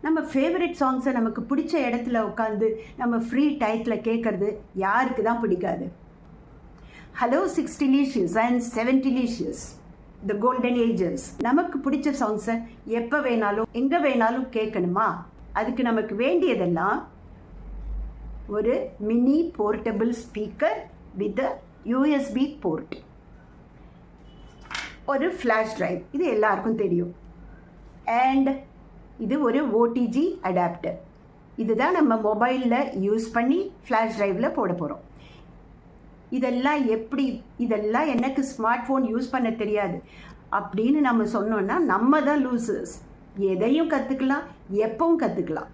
நம்ம ஃபேவரட் சாங்ஸை நமக்கு பிடிச்ச இடத்துல உட்காந்து நம்ம ஃப்ரீ டயத்தில் கேட்குறது யாருக்கு தான் பிடிக்காது? Hello 60 and 70 the golden ages. நமக்கு பிடிச்ச சாங்ஸை எப்போ வேணாலும் எங்கே வேணாலும் கேட்கணுமா? அதுக்கு நமக்கு வேண்டியதெல்லாம் ஒரு mini portable speaker with USB board, ஒரு ஃப்ளாஷ் ட்ரைவ், இது எல்லாருக்கும் தெரியும். அண்ட் இது ஒரு ஓடிஜி அடாப்டர். இதுதான் நம்ம மொபைலில் யூஸ் பண்ணி ஃப்ளாஷ் ட்ரைவில் போட போகிறோம். இதெல்லாம் எனக்கு ஸ்மார்ட் ஃபோன் யூஸ் பண்ண தெரியாது அப்படின்னு நம்ம சொன்னோன்னா நம்ம தான் லூசர்ஸ். எதையும் கற்றுக்கலாம், எப்பவும் கற்றுக்கலாம்.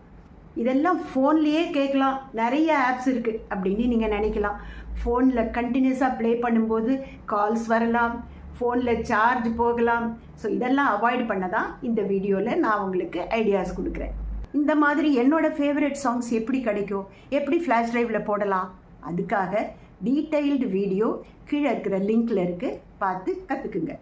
இதெல்லாம் ஃபோன்லேயே கேட்கலாம், நிறைய ஆப்ஸ் இருக்குது அப்படின்னு நீங்கள் நினைக்கலாம். ஃபோனில் கண்டினியூஸாக ப்ளே பண்ணும்போது கால்ஸ் வரலாம், ஃபோனில் சார்ஜ் போகலாம். ஸோ இதெல்லாம் அவாய்ட் பண்ண தான் இந்த வீடியோவில் நான் உங்களுக்கு ஐடியாஸ் கொடுக்குறேன். இந்த மாதிரி என்னோடய ஃபேவரட் சாங்ஸ் எப்படி கிடைக்கும், எப்படி ஃப்ளாஷ் ட்ரைவில் போடலாம், அதுக்காக டீட்டெயில்டு வீடியோ கீழே இருக்கிற லிங்க்கில் இருக்குது, பார்த்து கற்றுக்குங்க.